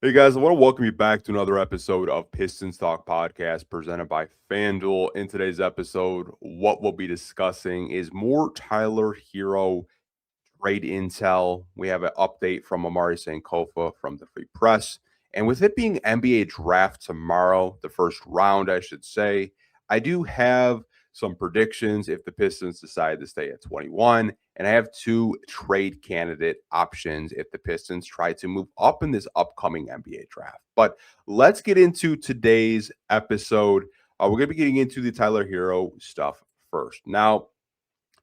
Hey guys, I want to welcome you back to another episode of Pistons Talk Podcast presented by FanDuel. In today's episode, what we'll be discussing is more Tyler Hero trade intel. We have an update from Amari Sankofa from the Free Press. And with it being NBA draft tomorrow, the first round, I should say, I do have some predictions if the Pistons decide to stay at 21. And I have two trade candidate options if the Pistons try to move up in this upcoming NBA draft. But let's get into today's episode. We're going to be getting into the Tyler Hero stuff first. Now,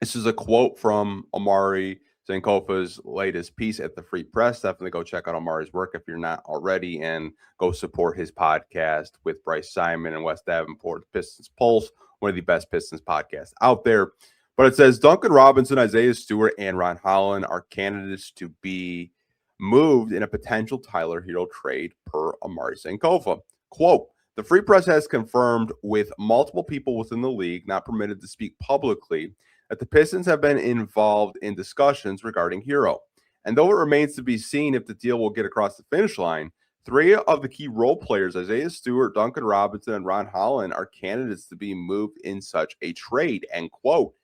this is a quote from Amari Sankofa's latest piece at the Free Press. Definitely go check out Amari's work if you're not already, and go support his podcast with Bryce Simon and Wes Davenport, Pistons Pulse, one of the best Pistons podcasts out there. But it says Duncan Robinson, Isaiah Stewart, and Ron Holland are candidates to be moved in a potential Tyler Hero trade per Amari Sankofa. Quote, the Free Press has confirmed with multiple people within the league not permitted to speak publicly that the Pistons have been involved in discussions regarding Herro. And though it remains to be seen if the deal will get across the finish line, three of the key role players, Isaiah Stewart, Duncan Robinson, and Ron Holland, are candidates to be moved in such a trade, end quote.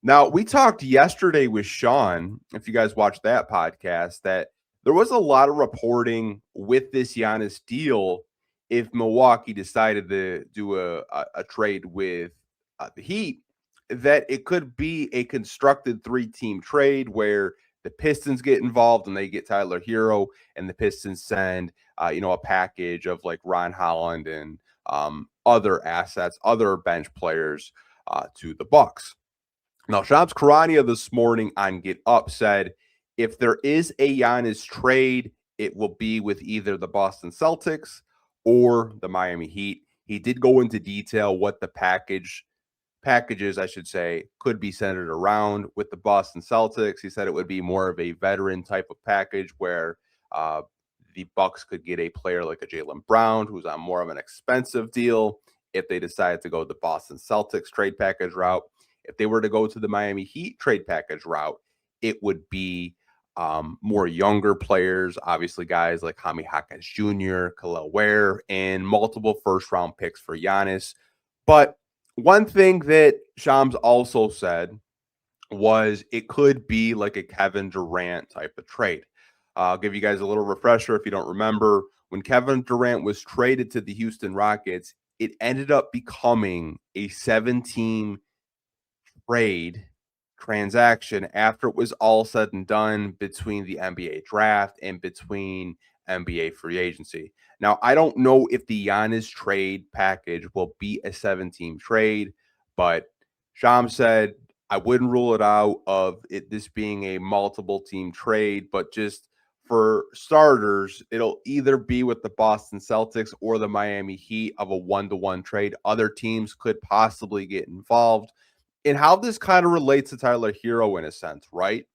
Now, we talked yesterday with Sean, if you guys watched that podcast, that there was a lot of reporting with this Giannis deal if Milwaukee decided to do a trade with the Heat, that it could be a constructed three-team trade where the Pistons get involved and they get Tyler Hero, and the Pistons send, a package of like Ron Holland and other assets, other bench players to the Bucks. Now, Shams Charania this morning on Get Up said if there is a Giannis trade, it will be with either the Boston Celtics or the Miami Heat. He did go into detail what the packages, I should say, could be centered around with the Boston Celtics. He said it would be more of a veteran type of package where the Bucks could get a player like a Jaylen Brown, who's on more of an expensive deal if they decide to go the Boston Celtics trade package route. If they were to go to the Miami Heat trade package route, it would be more younger players, obviously guys like Jaime Jaquez Jr., Khalil Ware, and multiple first-round picks for Giannis. But one thing that Shams also said was it could be like a Kevin Durant type of trade. I'll give you guys a little refresher if you don't remember. When Kevin Durant was traded to the Houston Rockets, it ended up becoming a 7-team trade transaction after it was all said and done between the NBA draft and between NBA free agency. Now, I don't know if the Giannis trade package will be a 7-team trade, but Sham said I wouldn't rule it out of it this being a multiple team trade, but just for starters, it'll either be with the Boston Celtics or the Miami Heat of a 1-to-1 trade. Other teams could possibly get involved. And how this kind of relates to Tyler Hero in a sense, right?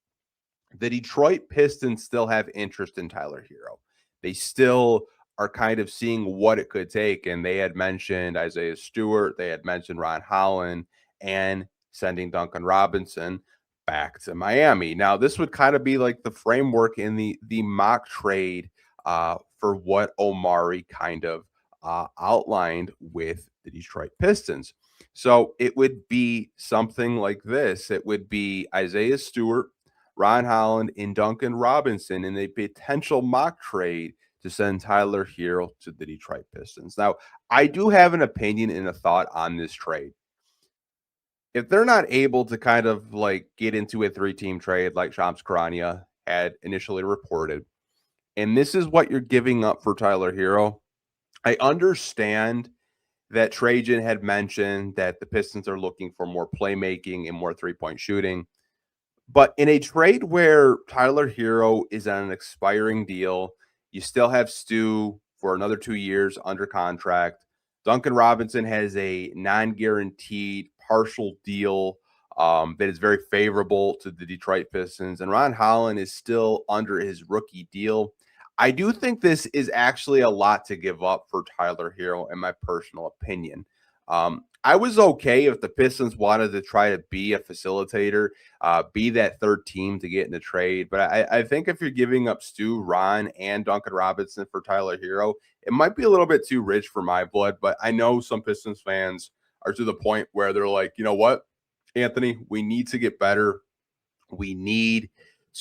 The Detroit Pistons still have interest in Tyler Hero. They still are kind of seeing what it could take. And they had mentioned Isaiah Stewart, they had mentioned Ron Holland, and sending Duncan Robinson back to Miami. Now, this would kind of be like the framework in the mock trade for what Omari kind of outlined with the Detroit Pistons. So it would be something like this. It would be Isaiah Stewart, Ron Holland, and Duncan Robinson in a potential mock trade to send Tyler Hero to the Detroit Pistons. Now, I do have an opinion and a thought on this trade. If they're not able to kind of like get into a 3-team trade like Shams Charania had initially reported, and this is what you're giving up for Tyler Hero, I understand that Trajan had mentioned that the Pistons are looking for more playmaking and more three-point shooting. But in a trade where Tyler Hero is on an expiring deal, you still have Stu for another 2 years under contract. Duncan Robinson has a non-guaranteed partial deal that is very favorable to the Detroit Pistons. And Ron Holland is still under his rookie deal. I do think this is actually a lot to give up for Tyler Hero, in my personal opinion. I was okay if the Pistons wanted to try to be a facilitator, be that third team to get in the trade. But I think if you're giving up Stu, Ron, and Duncan Robinson for Tyler Herro, it might be a little bit too rich for my blood. But I know some Pistons fans are to the point where they're like, you know what, Anthony, we need to get better. We need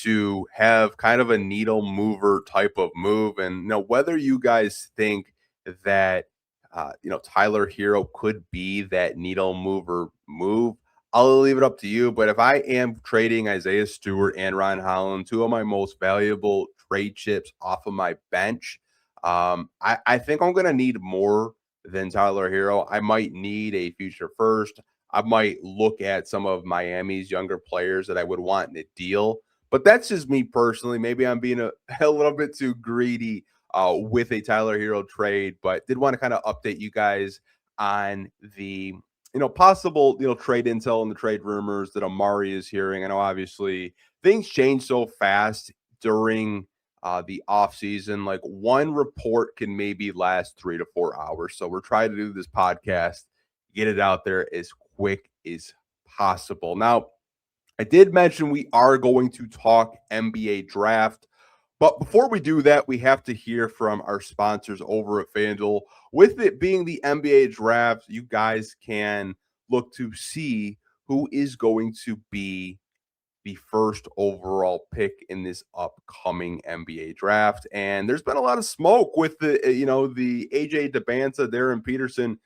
to have kind of a needle mover type of move. And whether you guys think that Tyler Herro could be that needle mover move, I'll leave it up to you. But if I am trading Isaiah Stewart and Ron Holland, two of my most valuable trade chips off of my bench, I think I'm going to need more than Tyler Herro. I might need a future first. I might look at some of Miami's younger players that I would want in a deal. But that's just me personally. Maybe I'm being a little bit too greedy with a Tyler Herro trade, but did want to kind of update you guys on the possible trade intel and the trade rumors that Amari is hearing. I know obviously things change so fast during the offseason. Like one report can maybe last 3 to 4 hours. So we're trying to do this podcast, get it out there as quick as possible. Now, I did mention we are going to talk NBA draft. But before we do that, we have to hear from our sponsors over at FanDuel. With it being the NBA draft, you guys can look to see who is going to be the first overall pick in this upcoming NBA draft. And there's been a lot of smoke with the AJ DeBanza, Darren Peterson.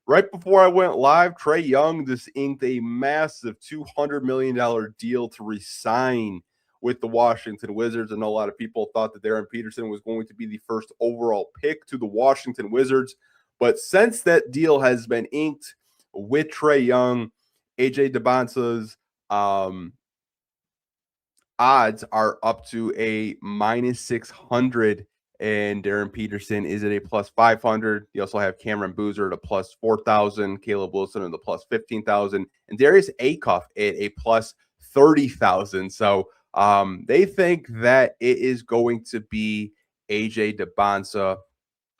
Right before I went live, Trae Young just inked a massive $200 million deal to resign with the Washington Wizards. I know a lot of people thought that Darren Peterson was going to be the first overall pick to the Washington Wizards. But since that deal has been inked with Trae Young, AJ DeBanza's odds are up to a minus 600, and Darren Peterson is at a plus 500. You also have Cameron Boozer at a plus 4,000, Caleb Wilson at a plus 15,000, and Darius Acuff at a plus 30,000. So they think that it is going to be AJ DeBanza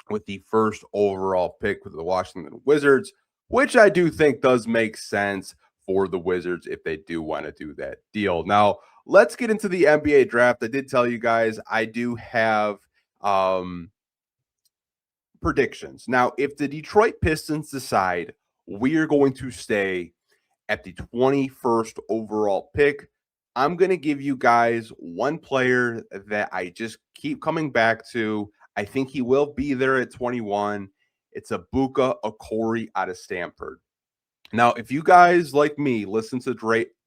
with the first overall pick with the Washington Wizards, which I do think does make sense for the Wizards if they do want to do that deal. Now, let's get into the NBA draft. I did tell you guys I do have predictions. Now, if the Detroit Pistons decide we are going to stay at the 21st overall pick, I'm going to give you guys one player that I just keep coming back to. I think he will be there at 21. It's Abuka Okori out of Stanford. Now, if you guys, like me, listen to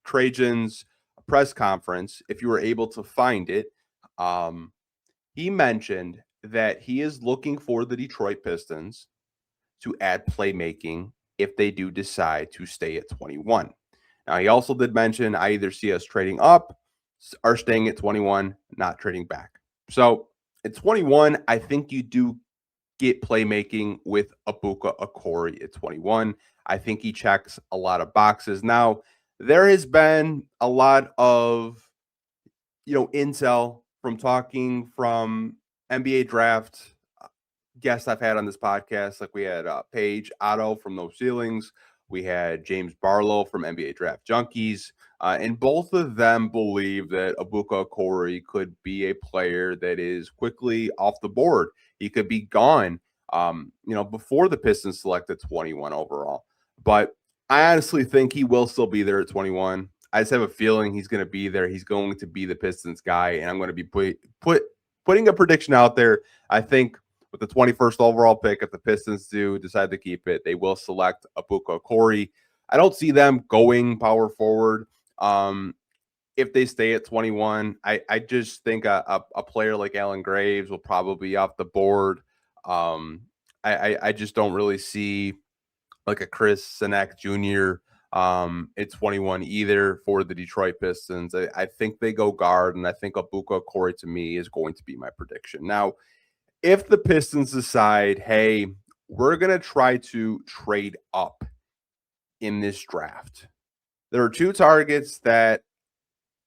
Trajan's press conference, if you were able to find it, he mentioned that he is looking for the Detroit Pistons to add playmaking if they do decide to stay at 21. Now, he also did mention I either see us trading up or staying at 21, not trading back. So at 21, I think you do get playmaking with Abuka Okori at 21. I think he checks a lot of boxes. Now, there has been a lot of intel from talking from NBA draft guests I've had on this podcast. Like we had Paige Otto from No Ceilings. We had James Barlow from NBA Draft Junkies. And both of them believe that Abuka Okori could be a player that is quickly off the board. He could be gone, before the Pistons selected 21 overall. But I honestly think he will still be there at 21. I just have a feeling he's going to be there. He's going to be the Pistons guy, and I'm going to be putting a prediction out there. I think with the 21st overall pick, if the Pistons do decide to keep it, they will select Abuka Okori. I don't see them going power forward. If they stay at 21, I just think a player like Alan Graves will probably be off the board. I just don't really see like a Chris Sinek Jr. At 21 either for the Detroit Pistons. I think they go guard, and I think Abuka Okori to me is going to be my prediction. Now, if the Pistons decide, hey, we're going to try to trade up in this draft, there are two targets that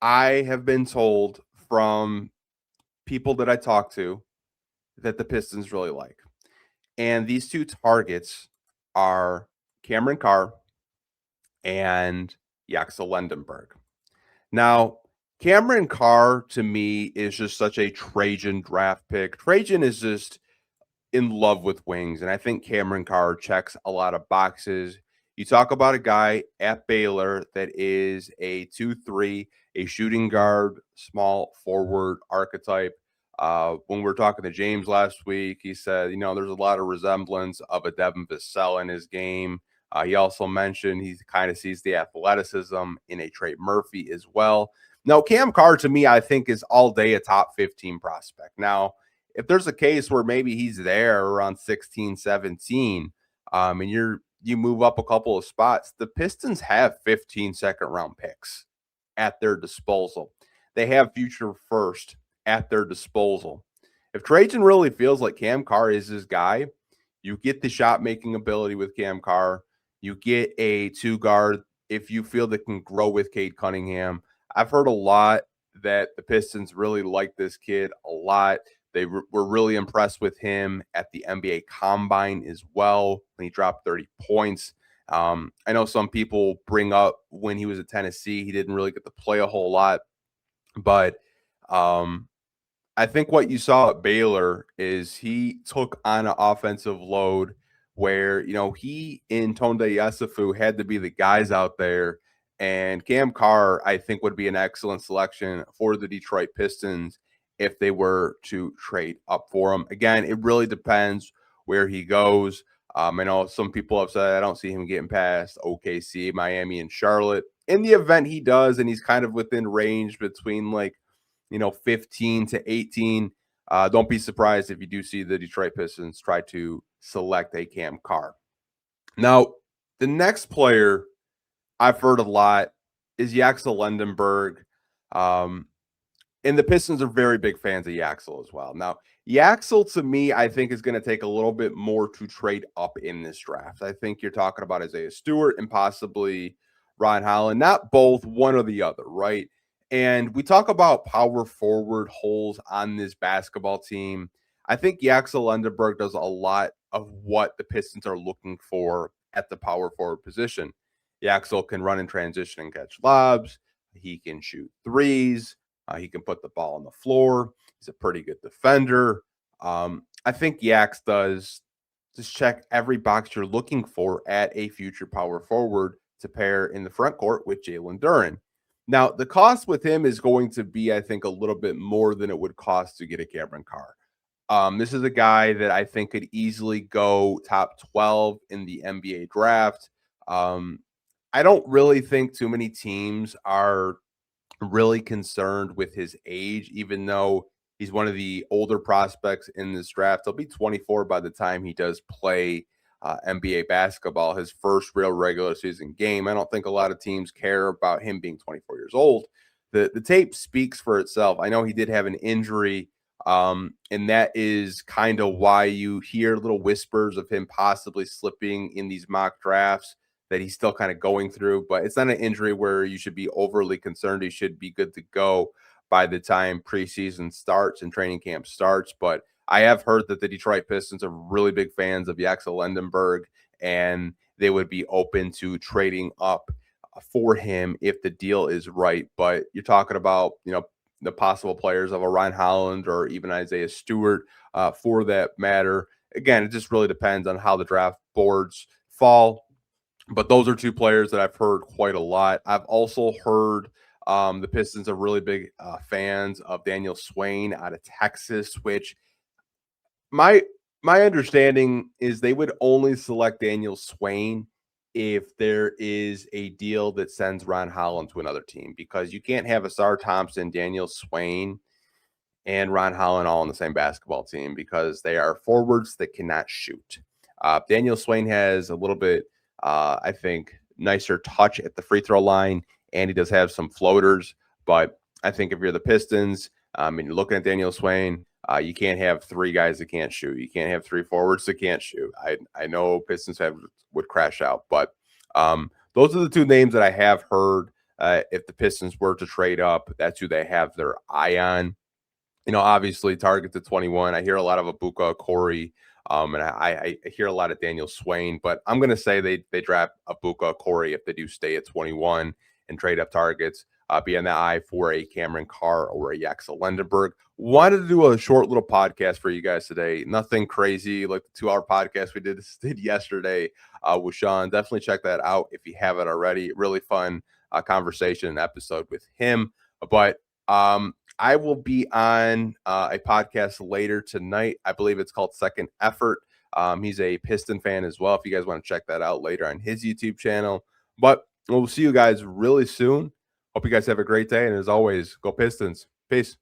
I have been told from people that I talk to that the Pistons really like. And these two targets are Cameron Carr, and Yaxel Lendenberg. Now, Cameron Carr to me is just such a Trajan draft pick. Trajan is just in love with wings, and I think Cameron Carr checks a lot of boxes. You talk about a guy at Baylor that is a 2-3, a shooting guard, small forward archetype. When we were talking to James last week, he said, there's a lot of resemblance of a Devin Vassell in his game. He also mentioned he kind of sees the athleticism in a Trey Murphy as well. Now, Cam Carr, to me, I think is all day a top 15 prospect. Now, if there's a case where maybe he's there around 16, 17, and you move up a couple of spots, the Pistons have 15 second-round picks at their disposal. They have future first at their disposal. If Trajan really feels like Cam Carr is his guy, you get the shot-making ability with Cam Carr. You get a two-guard if you feel that can grow with Cade Cunningham. I've heard a lot that the Pistons really like this kid a lot. They were really impressed with him at the NBA Combine as well when he dropped 30 points. I know some people bring up when he was at Tennessee, he didn't really get to play a whole lot. But I think what you saw at Baylor is he took on an offensive load where, he and Tonde Yesufu had to be the guys out there. And Cam Carr, I think, would be an excellent selection for the Detroit Pistons if they were to trade up for him. Again, it really depends where he goes. I know some people have said I don't see him getting past OKC, Miami, and Charlotte. In the event he does, and he's kind of within range between 15 to 18, don't be surprised if you do see the Detroit Pistons try to select a Cam Carr. Now, the next player I've heard a lot is Yaxel Lendenberg. And the Pistons are very big fans of Yaxel as well. Now, Yaxel, to me, I think is going to take a little bit more to trade up in this draft. I think you're talking about Isaiah Stewart and possibly Ron Holland, not both, one or the other, right? And we talk about power forward holes on this basketball team. I think Yaxel Lendenberg does a lot of what the Pistons are looking for at the power forward position. Yaxel can run in transition and catch lobs. He can shoot threes. He can put the ball on the floor. He's a pretty good defender. I think Yax does just check every box you're looking for at a future power forward to pair in the front court with Jalen Duren. Now, the cost with him is going to be, I think, a little bit more than it would cost to get a Cameron Carr. This is a guy that I think could easily go top 12 in the NBA draft. I don't really think too many teams are really concerned with his age, even though he's one of the older prospects in this draft. He'll be 24 by the time he does play NBA basketball, his first real regular season game. I don't think a lot of teams care about him being 24 years old. The tape speaks for itself. I know he did have an injury, and that is kind of why you hear little whispers of him possibly slipping in these mock drafts that he's still kind of going through, but it's not an injury where you should be overly concerned. He should be good to go by the time preseason starts and training camp starts. But I have heard that the Detroit Pistons are really big fans of Yaxel Lendenberg, and they would be open to trading up for him if the deal is right. But you're talking about, the possible players of a Ron Holland or even Isaiah Stewart for that matter. Again, it just really depends on how the draft boards fall. But those are two players that I've heard quite a lot. I've also heard the Pistons are really big fans of Daniel Swain out of Texas, which my understanding is they would only select Daniel Swain if there is a deal that sends Ron Holland to another team, because you can't have Asar Thompson, Daniel Swain, and Ron Holland all on the same basketball team because they are forwards that cannot shoot. Daniel Swain has a little bit, I think, nicer touch at the free throw line, and he does have some floaters. But I think if you're the Pistons and you're looking at Daniel Swain, you can't have three guys that can't shoot. You can't have three forwards that can't shoot. I know Pistons would crash out, but those are the two names that I have heard. If the Pistons were to trade up, that's who they have their eye on. Obviously target to 21. I hear a lot of Abuka, Corey, and I hear a lot of Daniel Swain, but I'm gonna say they draft Abuka, Corey if they do stay at 21 and trade up targets. Be on the eye for a Cameron Carr or a Yaxel Lendenberg. Wanted to do a short little podcast for you guys today. Nothing crazy like the 2 hour podcast we did yesterday with Sean. Definitely check that out if you haven't already. Really fun conversation and episode with him. But I will be on a podcast later tonight. I believe it's called Second Effort. He's a Piston fan as well. If you guys want to check that out later on his YouTube channel. But we'll see you guys really soon. Hope you guys have a great day. And as always, go Pistons. Peace.